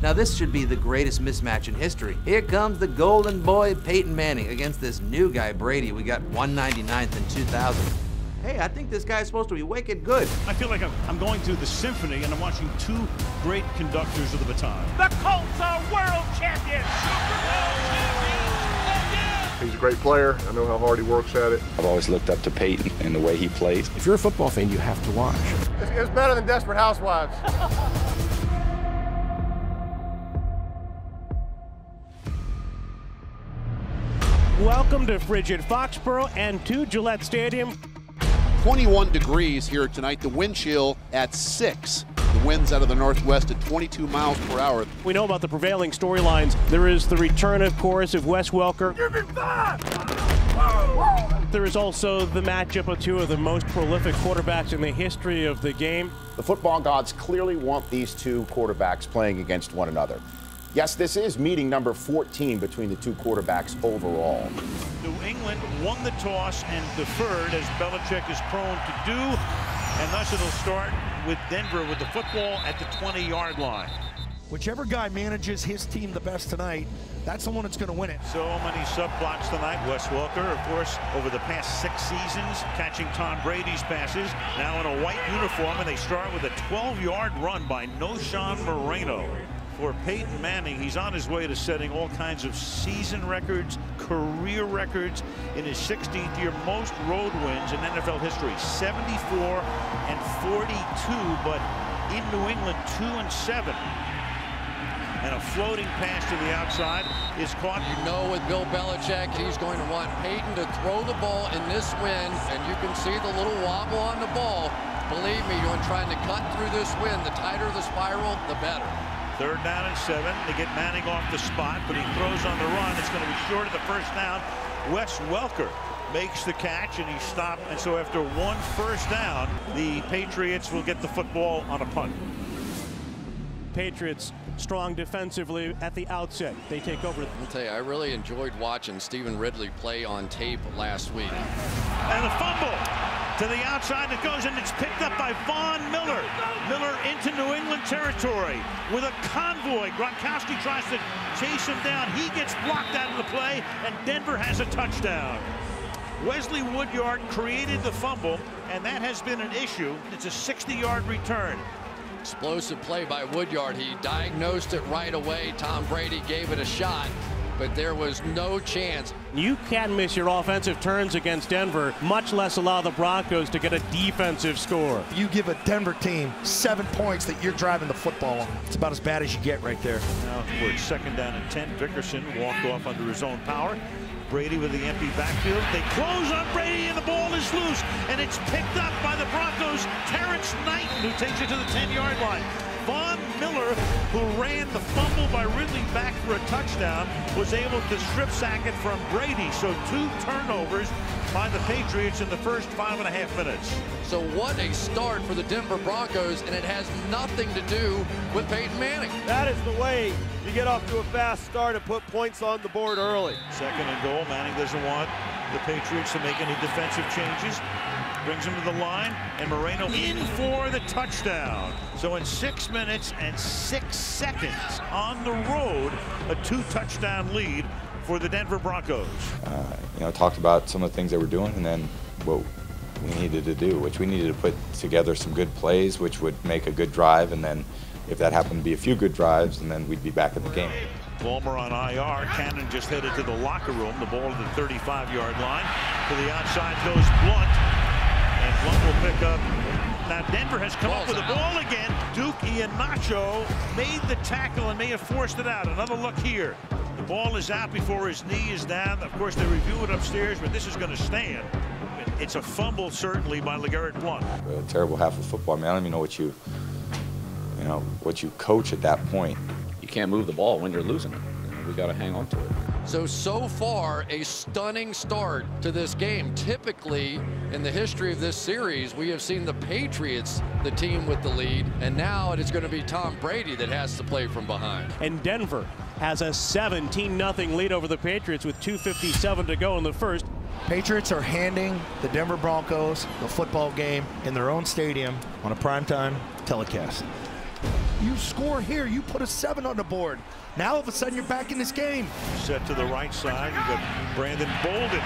Now this should be the greatest mismatch in history. Here comes the golden boy Peyton Manning against this new guy Brady. We got 199th in 2000. Hey, I think this guy's supposed to be wicked good. I feel like I'm going through the symphony and I'm watching two great conductors of the baton. The Colts are world champions! Super Bowl champions again! He's a great player. I know how hard he works at it. I've always looked up to Peyton and the way he plays. If you're a football fan, you have to watch. It's better than Desperate Housewives. Welcome to frigid Foxborough and to Gillette Stadium. 21 degrees here tonight, the wind chill at 6. The winds out of the northwest at 22 miles per hour. We know about the prevailing storylines. There is the return, of course, of Wes Welker. Give me five! There is also the matchup of two of the most prolific quarterbacks in the history of the game. The football gods clearly want these two quarterbacks playing against one another. Yes, this is meeting number 14 between the two quarterbacks overall. New England won the toss and deferred, as Belichick is prone to do, and thus it'll start with Denver with the football at the 20-yard line. Whichever guy manages his team the best tonight, that's the one that's going to win it. So many subplots tonight. Wes Welker, of course, over the past 6 seasons, catching Tom Brady's passes, now in a white uniform, and they start with a 12-yard run by Noshawn Moreno. For Peyton Manning, he's on his way to setting all kinds of season records, career records in his 16th year, most road wins in NFL history, 74 and 42, but in New England, 2-7. And a floating pass to the outside is caught. You know, with Bill Belichick, he's going to want Peyton to throw the ball in this wind, and you can see the little wobble on the ball. Believe me, you're trying to cut through this wind. The tighter the spiral, the better. 3rd down and 7. They get Manning off the spot, but he throws on the run. It's going to be short of the first down. Wes Welker makes the catch, and he stopped. And so after 1 first down, the Patriots will get the football on a punt. Patriots strong defensively at the outset. They take over. I'll tell you, I really enjoyed watching Stephen Ridley play on tape last week. And a fumble to the outside. It goes, and it's picked up by Von Miller. Miller into New England territory with a convoy. Gronkowski tries to chase him down. He gets blocked out of the play, and Denver has a touchdown. Wesley Woodyard created the fumble, and that has been an issue. It's a 60-yard return. Explosive play by Woodyard. He diagnosed it right away. Tom Brady gave it a shot, but there was no chance. You can't miss your offensive turns against Denver, much less allow the Broncos to get a defensive score. You give a Denver team 7 points that you're driving the football on. It's about as bad as you get right there. Now we're 2nd down and 10. Vickerson walked off under his own power. Brady with the empty backfield. They close on Brady, and the ball is loose, and it's picked up by the Broncos' Terrence Knighton, who takes it to the 10-yard line. Von Miller, who ran the fumble by Ridley back for a touchdown, was able to strip sack it from Brady. So 2 turnovers by the Patriots in the first 5.5 minutes. So what a start for the Denver Broncos, and it has nothing to do with Peyton Manning. That is the way you get off to a fast start and put points on the board early. 2nd and goal. Manning doesn't want the Patriots to make any defensive changes. Brings him to the line, and Moreno in for the touchdown. So in 6 minutes and 6 seconds on the road, a 2-touchdown lead for the Denver Broncos. Talked about some of the things they were doing, and then what we needed to do, which we needed to put together some good plays, which would make a good drive, and then if that happened to be a few good drives, and then we'd be back in the game. Palmer on IR. Cannon just headed to the locker room. The ball to the 35-yard line. To the outside goes Blunt. And Blunt will pick up. Now Denver has come up with the ball again. Duke Iheanacho made the tackle and may have forced it out. Another look here. The ball is out before his knee is down. Of course, they review it upstairs, but this is going to stand. It's a fumble, certainly, by LeGarrette Blunt. A terrible half of football. I mean, I don't even know what you coach at that point. You can't move the ball when you're losing it. We got to hang on to it. So far, a stunning start to this game. Typically, in the history of this series, we have seen the Patriots, the team with the lead, and now it is going to be Tom Brady that has to play from behind. And Denver has a 17-0 lead over the Patriots with 2:57 to go in the first. Patriots are handing the Denver Broncos the football game in their own stadium on a primetime telecast. You score here, you put a 7 on the board. Now all of a sudden you're back in this game. Set to the right side, you got Brandon Bolden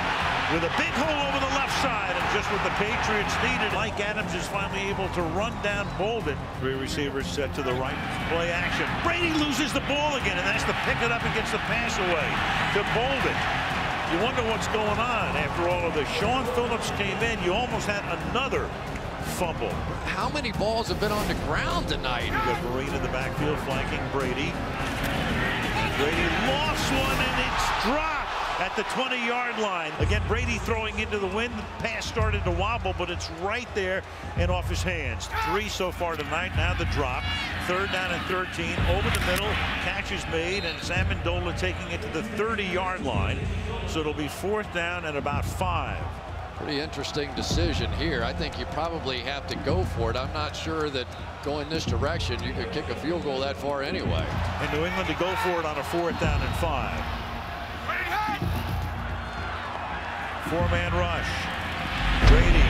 with a big hole over the left side, and just what the Patriots needed. Mike Adams is finally able to run down Bolden. 3 receivers set to the right, play action. Brady loses the ball again, and that's to pick it up and gets the pass away to Bolden. You wonder what's going on after all of this. Sean Phillips came in, you almost had another fumble. How many balls have been on the ground tonight? You got Marine in the backfield flanking Brady. Brady lost one, and it's dropped at the 20-yard line. Again, Brady throwing into the wind. The pass started to wobble, but it's right there and off his hands. 3 so far tonight. Now the drop. 3rd down and 13. Over the middle. Catch is made, and Sam Amendola taking it to the 30-yard line. So it'll be 4th down and about 5. Pretty interesting decision here. I think you probably have to go for it. I'm not sure that going this direction, you could kick a field goal that far anyway. And New England to go for it on a 4th down and 5. 4-man rush. Brady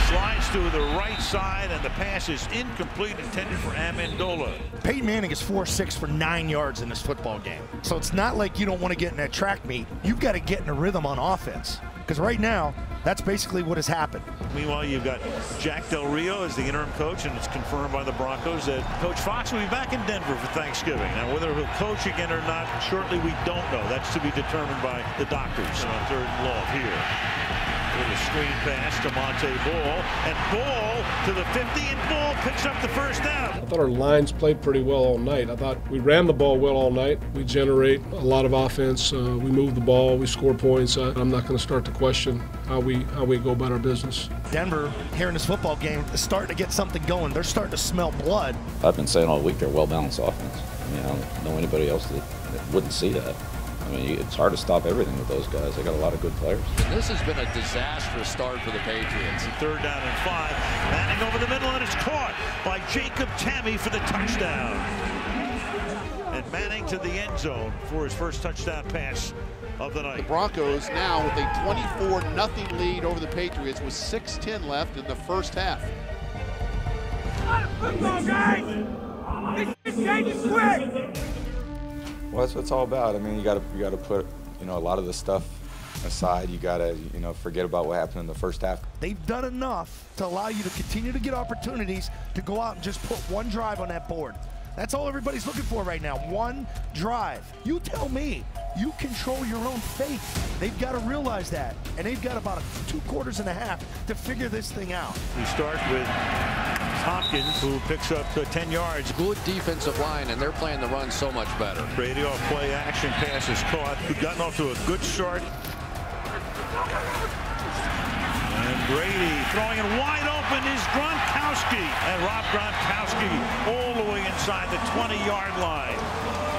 slides to the right side, and the pass is incomplete, intended for Amendola. Peyton Manning is 4'6" for 9 yards in this football game. So it's not like you don't want to get in that track meet. You've got to get in a rhythm on offense. Because right now, that's basically what has happened. Meanwhile, you've got Jack Del Rio as the interim coach, and it's confirmed by the Broncos that Coach Fox will be back in Denver for Thanksgiving. Now, whether he'll coach again or not, shortly we don't know. That's to be determined by the doctors on 3rd and long here. With a screen pass to Monte Ball, and Ball to the 50, and Ball picks up the 1st down. I thought our lines played pretty well all night. I thought we ran the ball well all night. We generate a lot of offense. We move the ball. We score points. I'm not going to start to question how we go about our business. Denver, here in this football game, is starting to get something going. They're starting to smell blood. I've been saying all week they're well-balanced offense. I mean, I don't know anybody else that wouldn't see that. I mean, it's hard to stop everything with those guys. They got a lot of good players. And this has been a disastrous start for the Patriots. 3rd down and 5. Manning over the middle, and it's caught by Jacob Tamme for the touchdown. And Manning to the end zone for his first touchdown pass of the night. The Broncos now with a 24-0 lead over the Patriots with 6:10 left in the first half. Football, guys! This game is quick! Well, that's what it's all about. I mean, you got to put, a lot of the stuff aside. You got to, forget about what happened in the first half. They've done enough to allow you to continue to get opportunities to go out and just put one drive on that board. That's all everybody's looking for right now. One drive. You tell me. You control your own fate. They've got to realize that. And they've got about 2 quarters and a half to figure this thing out. We start with Hopkins, who picks up 10 yards. Good defensive line, and they're playing the run so much better. Brady off play action pass is caught. Who'd gotten off to a good start. And Brady throwing it wide open is Gronkowski. And Rob Gronkowski all the way inside the 20-yard line.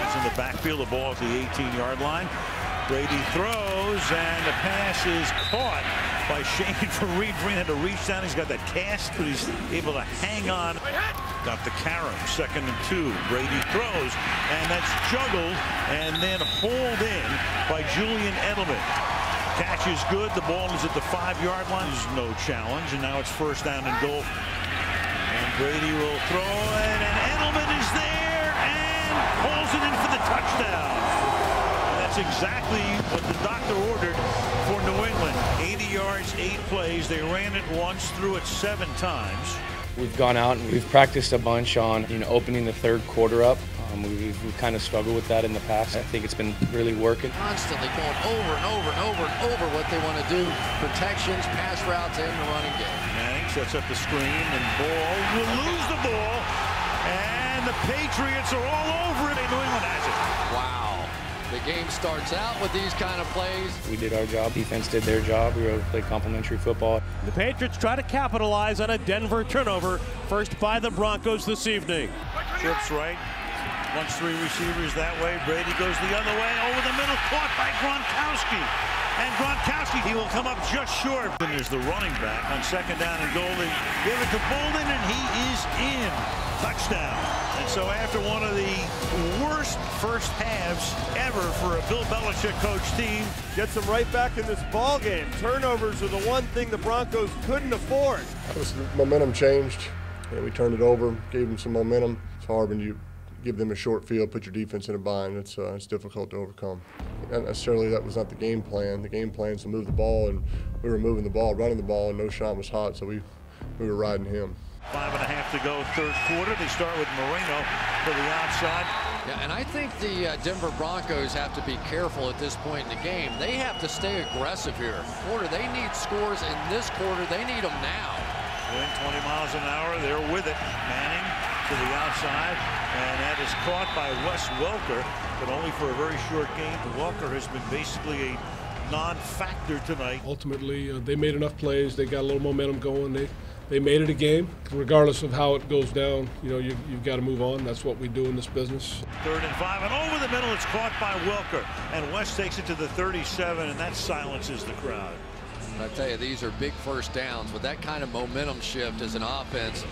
He's in the backfield. The ball at the 18-yard line. Brady throws, and the pass is caught by Shane Vereen. Vereen had to reach down. He's got that cast, but he's able to hang on. Got the Karam, 2nd and 2. Brady throws, and that's juggled and then hauled in by Julian Edelman. Catch is good. The ball is at the 5-yard line. There's no challenge, and now it's 1st down and goal. And Brady will throw it, and Edelman is there and pulls it in for the touchdown. And that's exactly what the doctor ordered for New England. 80 yards, 8 plays. They ran it once, threw it 7 times. We've gone out and we've practiced a bunch on opening the 3rd quarter up. We've kind of struggled with that in the past. I think it's been really working. Constantly going over and over and over and over what they want to do. Protections, pass routes, and the running game. Manning sets up the screen, and Ball will lose the ball. And the Patriots are all over it. New England has it. Wow. The game starts out with these kind of plays. We did our job. Defense did their job. We were played complementary football. The Patriots try to capitalize on a Denver turnover. First by the Broncos this evening. Trips right. Once 3 receivers that way. Brady goes the other way. Over the middle. Caught by Gronkowski. And Gronkowski, he will come up just short. And there's the running back on 2nd down and goal. They give it to Bolden, and he is in. Touchdown. And so after one of the worst first halves ever for a Bill Belichick coach team, gets them right back in this ball game. Turnovers are the one thing the Broncos couldn't afford. The momentum changed, and we turned it over, gave them some momentum. It's hard when you give them a short field, put your defense in a bind. It's difficult to overcome. Not necessarily that was not the game plan. The game plan is to move the ball, and we were moving the ball, running the ball, and Noshan was hot, so we were riding him. 5.5 to go, third quarter. They start with Moreno to the outside. Yeah, and I think the Denver Broncos have to be careful at this point in the game. They have to stay aggressive here. Quarter, they need scores in this quarter. They need them now. Wind 20 miles an hour. They're with it. Manning to the outside, and that is caught by Wes Welker, but only for a very short game. Welker has been basically a non-factor tonight. Ultimately, they made enough plays. They got a little momentum going. They made it a game. Regardless of how it goes down, you know, you've got to move on. That's what we do in this business. 3rd and 5, and over the middle, it's caught by Welker, and West takes it to the 37, and that silences the crowd. I tell you, these are big first downs. With that kind of momentum shift as an offense,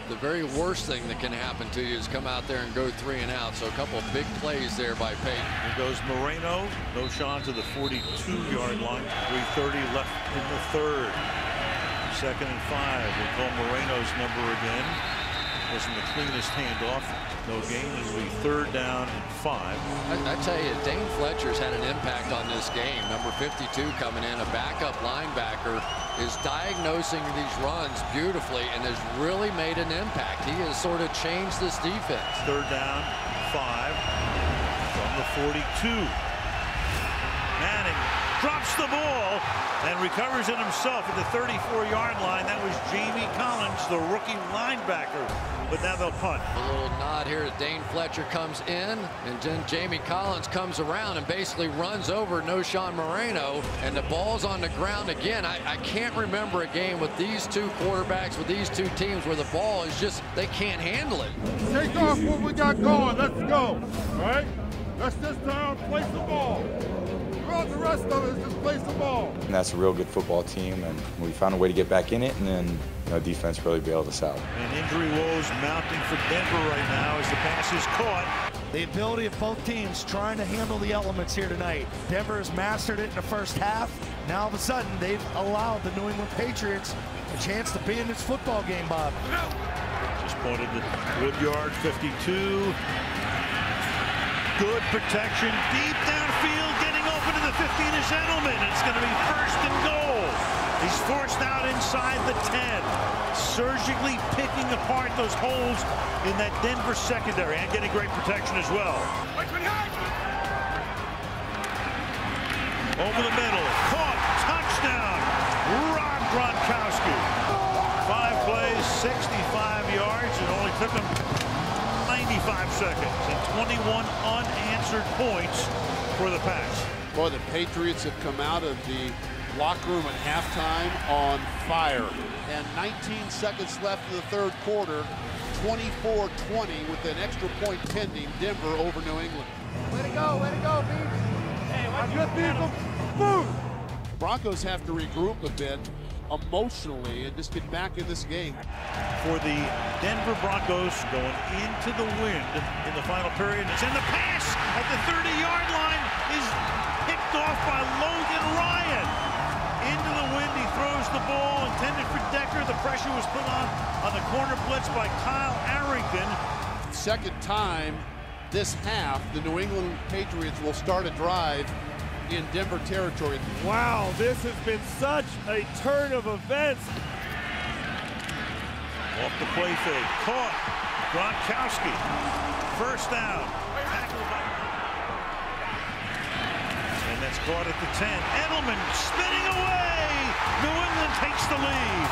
the very worst thing that can happen to you is come out there and go 3 and out. So a couple of big plays there by Payton. Here goes Moreno. Noshan to the 42-yard line. 3:30 left in the third. 2nd and 5. We'll call Moreno's number again. Wasn't the cleanest handoff. No gain. It'll be 3rd down and 5. I tell you, Dane Fletcher's had an impact on this game. Number 52 coming in, a backup linebacker, is diagnosing these runs beautifully and has really made an impact. He has sort of changed this defense. 3rd down, 5 from the 42. Manning drops the ball and recovers it himself at the 34-yard line. That was Jamie Collins, the rookie linebacker. But now they'll punt. A little nod here to Dane Fletcher comes in, and then Jamie Collins comes around and basically runs over Noshan Moreno, and the ball's on the ground again. I can't remember a game with these two quarterbacks, with these two teams, where the ball is just, they can't handle it. Take off what we got going. Let's go. All right? Let's just place the ball. Throughout the rest of it, just place the ball. And that's a real good football team, and we found a way to get back in it, and then defense really bailed us out. And injury woes mounting for Denver right now as the pass is caught. The ability of both teams trying to handle the elements here tonight. Denver has mastered it in the first half. Now all of a sudden they've allowed the New England Patriots a chance to be in this football game, Bob. Just pointed to Woodyard, 52. Good protection, deep downfield, getting open to the 15 is Edelman. It's going to be 1st and goal. He's forced out inside the 10, surgically picking apart those holes in that Denver secondary and getting great protection as well. Over the middle, caught, touchdown, Rob Gronkowski. 5 plays, 65 yards, it only took him 95 seconds and 21 unanswered points for the Pats. Boy, the Patriots have come out of the locker room at halftime on fire. And 19 seconds left in the third quarter, 24-20 with an extra point pending. Denver over New England. Way to go, Beach. Hey, I just need some food. The Broncos have to regroup a bit emotionally and just get back in this game. For the Denver Broncos going into the wind in the final period. And the pass at the 30-yard line is picked off by Logan Ryan. Into the wind, he throws the ball intended for Decker. The pressure was put on the corner blitz by Kyle Arrington. Second time this half, the New England Patriots will start a drive in Denver territory. Wow, this has been such a turn of events. Off the play fake, caught, Gronkowski, 1st down. And that's caught at the 10. Edelman spinning away. New England takes the lead.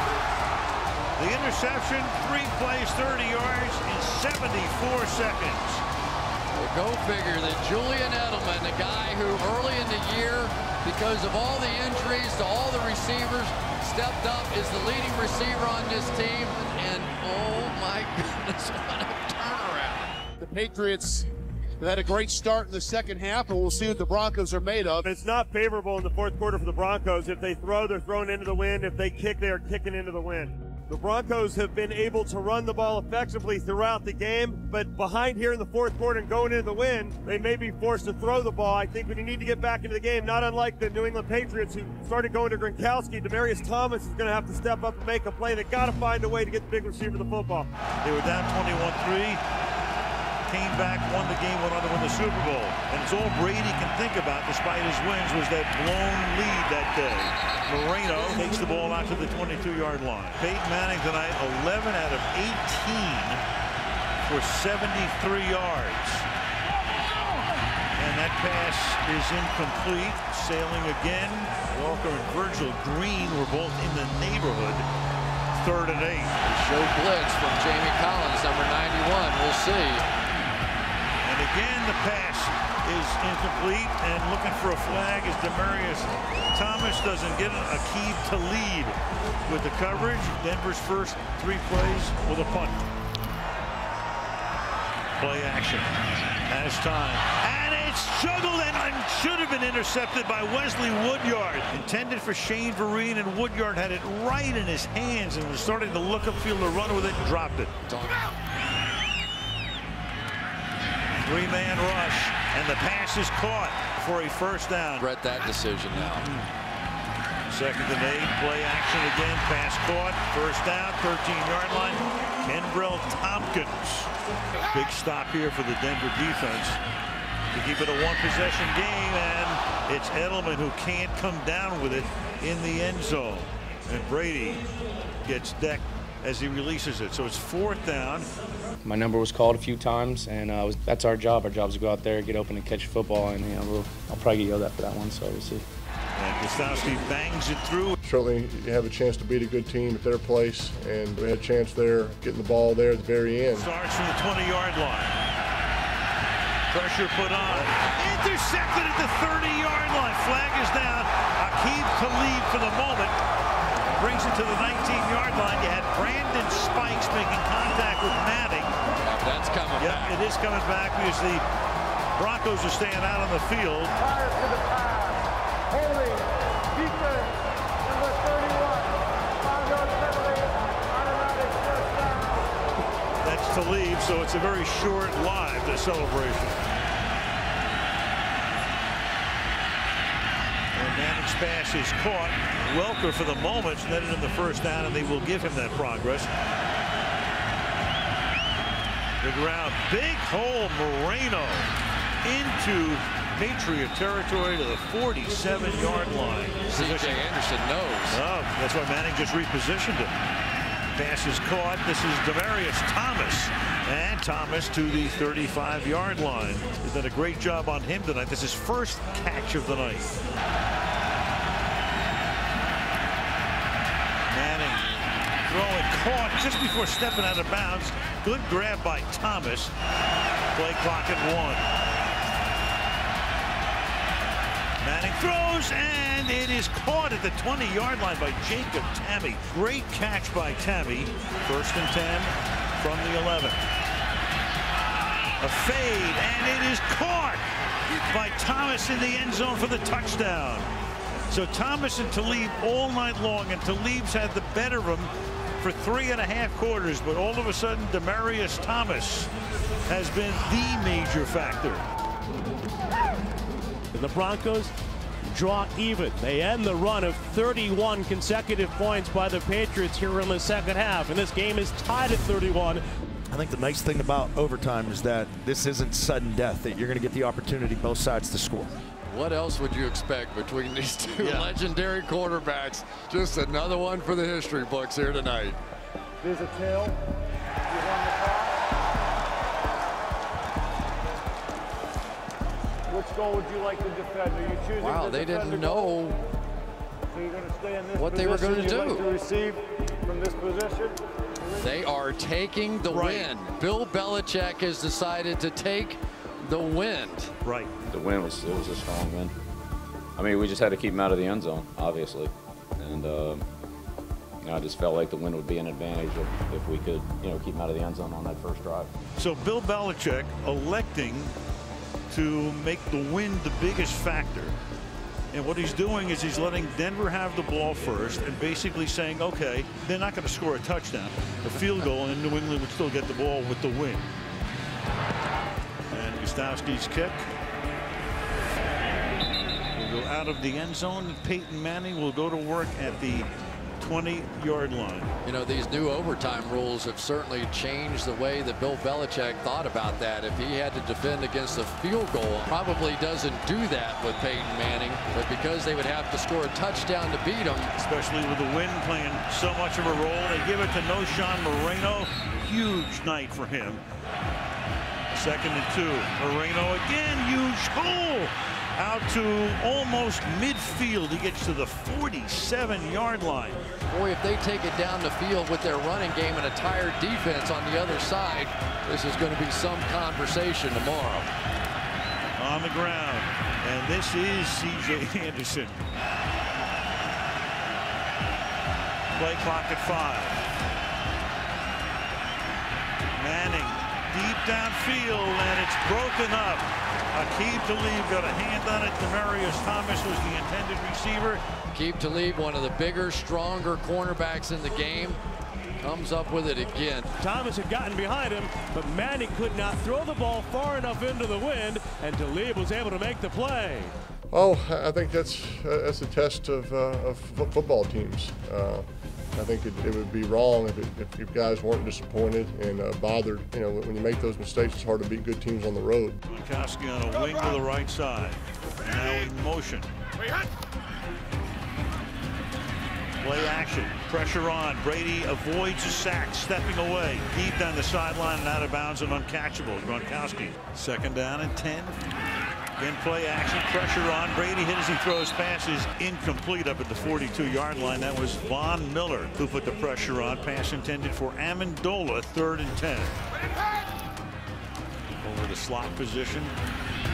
The interception, 3 plays, 30 yards in 74 seconds. Well, go figure that Julian Edelman, the guy who early in the year, because of all the injuries to all the receivers, stepped up, is the leading receiver on this team. And oh my goodness, what a turnaround. The Patriots had a great start in the second half, and we'll see what the Broncos are made of. It's not favorable in the fourth quarter for the Broncos. If they throw, they're thrown into the wind. If they kick, they are kicking into the wind. The Broncos have been able to run the ball effectively throughout the game, but behind here in the fourth quarter and going into the wind, they may be forced to throw the ball. I think when you need to get back into the game, not unlike the New England Patriots who started going to Gronkowski, Demaryius Thomas is going to have to step up and make a play. They got to find a way to get the big receiver the football. They were down 21-3. came back, won the game, went on to win the Super Bowl. And it's all Brady can think about, despite his wins, was that blown lead that day. Moreno takes the ball out to the 22-yard line. Peyton Manning tonight, 11 out of 18 for 73 yards. And that pass is incomplete. Sailing again. Walker and Virgil Green were both in the neighborhood. 3rd and 8. Show blitz from Jamie Collins, number 91. We'll see. And again, the pass is incomplete. And looking for a flag is Demaryius Thomas doesn't get it. Aqib Talib with the coverage. Denver's first 3 plays with a punt. Play action. Has time. And it's juggled and should have been intercepted by Wesley Woodyard. Intended for Shane Vereen, and Woodyard had it right in his hands and was starting to look upfield to run with it and dropped it. 3-man rush, and the pass is caught for a first down. Regret that decision now. 2nd and 8, play action again, pass caught, first down, 13-yard line. Kenbrell Tompkins. Big stop here for the Denver defense to keep it a 1-possession game, and it's Edelman who can't come down with it in the end zone. And Brady gets decked as he releases it. So it's 4th down. My number was called a few times, and that's our job. Our job is to go out there, get open, and catch football. And I'll probably get yelled at for that one, so we'll see. And Gostowski bangs it through. Certainly, you have a chance to beat a good team at their place, and we had a chance there, getting the ball there at the very end. Starts from the 20-yard line. Pressure put on. Intercepted at the 30-yard line. Flag is down. Aqib Talib for the moment brings it to the 19-yard line. You had Brandon Spikes making contact with Manning. That's coming back. It is coming back because the Broncos are staying out on the field. Prior to the pass, holding defense number 31. 5-yard penalty, automatic first down. That's Talib, so it's a very short-lived celebration. And Manning's pass is caught. Welker, for the moment, netted him the first down, and they will give him that progress. The ground, big hole, Moreno into Patriot territory to the 47-yard line. C.J. Anderson knows. Oh, that's why Manning just repositioned him. Pass is caught. This is Demaryius Thomas. And Thomas to the 35-yard line. He's done a great job on him tonight. This is his first catch of the night. Manning throwing, caught just before stepping out of bounds. Good grab by Thomas. Play clock at 1. Manning throws, and it is caught at the 20-yard line by Jacob Tamme. Great catch by Tamme. 1st and 10 from the 11. A fade, and it is caught by Thomas in the end zone for the touchdown. So Thomas and Talib all night long, and Talib's had the better of him for 3.5 quarters, but all of a sudden Demaryius Thomas has been the major factor. The Broncos draw even. They end the run of 31 consecutive points by the Patriots here in the second half, and this game is tied at 31. I think the nice thing about overtime is that this isn't sudden death, that you're going to get the opportunity both sides to score. What else would you expect between these two legendary quarterbacks? Just another one for the history books here tonight. There's a tail. He's on the clock. Which goal would you like to defend? Are you choosing wow, to they defend didn't the goal? know So you're going to stay in this what they were going to You'd do. like to receive from this position? They are taking the win. Bill Belichick has decided to take the wind. Right. The win was a strong win. I mean, we just had to keep him out of the end zone, obviously, and you know, I just felt like the win would be an advantage if we could, you know, keep him out of the end zone on that first drive. So Bill Belichick electing to make the win the biggest factor. And what he's doing is he's letting Denver have the ball first and basically saying, okay, they're not going to score a touchdown, a field goal, and New England would still get the ball with the win. And Gostowski's kick will go out of the end zone. Peyton Manning will go to work at the 20-yard line. You know, these new overtime rules have certainly changed the way that Bill Belichick thought about that. If he had to defend against a field goal, probably doesn't do that with Peyton Manning, but because they would have to score a touchdown to beat him. Especially with the wind playing so much of a role. They give it to Noshawn Moreno. Huge night for him. 2nd and 2. Moreno again, huge goal. Out to almost midfield. He gets to the 47-yard line. Boy, if they take it down the field with their running game and a tired defense on the other side, this is going to be some conversation tomorrow. On the ground, and this is C.J. Anderson. Play clock at 5. Manning deep downfield, and it's broken up. Aqib Talib got a hand on it. Demarius Thomas was the intended receiver. Aqib Talib, one of the bigger, stronger cornerbacks in the game, comes up with it again. Thomas had gotten behind him, but Manning could not throw the ball far enough into the wind, and Talib was able to make the play. Oh, I think that's a test of football teams. I think it would be wrong if guys weren't disappointed and bothered. You know, when you make those mistakes, it's hard to beat good teams on the road. Gronkowski on a wing to the right side. Now in motion. Play action. Pressure on. Brady avoids a sack, stepping away. Deep down the sideline and out of bounds and uncatchable. Gronkowski. 2nd down and 10. Again, play action, pressure on. Brady hit as he throws passes, incomplete up at the 42-yard line. That was Von Miller who put the pressure on. Pass intended for Amendola, 3rd and 10. Over the slot position.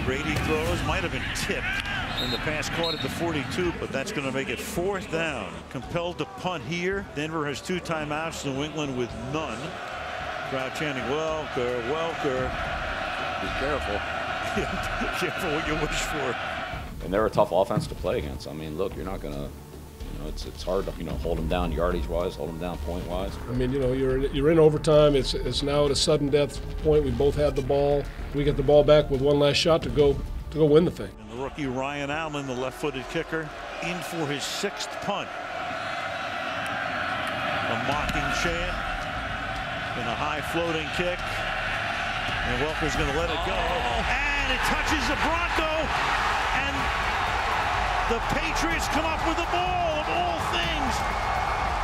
Brady throws, might have been tipped, and the pass caught at the 42, but that's going to make it 4th down. Compelled to punt here. Denver has 2 timeouts, New England with none. Crowd chanting, Welker, Welker. Be careful. Careful what you wish for. And they're a tough offense to play against. I mean, look, you're not going to, you know, it's hard to, you know, hold them down yardage-wise, hold them down point-wise. I mean, you know, you're in overtime. It's now at a sudden death point. We both had the ball. We get the ball back with one last shot to go win the thing. And the rookie Ryan Allen, the left-footed kicker, in for his 6th punt. A mocking chant and a high floating kick. And Welker's going to let it go. And it touches the Bronco. And the Patriots come up with the ball of all things.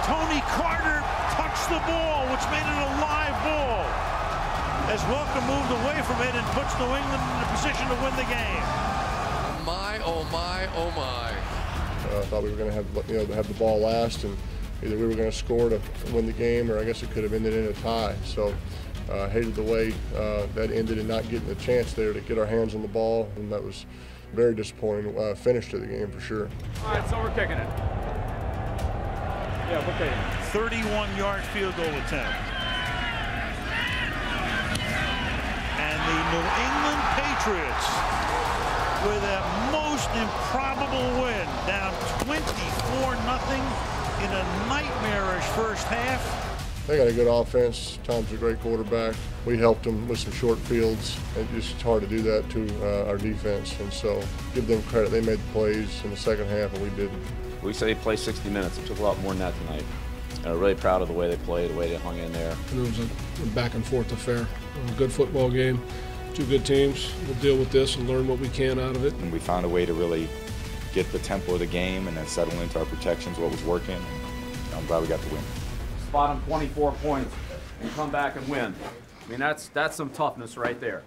Tony Carter touched the ball, which made it a live ball. As Welker moved away from it and puts New England in a position to win the game. My, oh my, oh my. I thought we were going to have the ball last, and either we were going to score to win the game, or I guess it could have ended in a tie. So. Hated the way that ended and not getting the chance there to get our hands on the ball, and that was very disappointing finish to the game for sure. All right, so we're kicking it. Yeah, we're kicking it. 31-yard field goal attempt. And the New England Patriots, with a most improbable win, down 24-0 in a nightmarish first half. They got a good offense. Tom's a great quarterback. We helped them with some short fields. It's just hard to do that to our defense. And so give them credit. They made the plays in the second half, and we didn't. We say play 60 minutes. It took a lot more than that tonight. And I'm really proud of the way they played, the way they hung in there. And it was a back-and-forth affair. A good football game. 2 good teams. We'll deal with this and learn what we can out of it. And we found a way to really get the tempo of the game and then settle into our protections, what was working. And I'm glad we got the win. Spot them 24 points and come back and win. I mean, that's some toughness right there.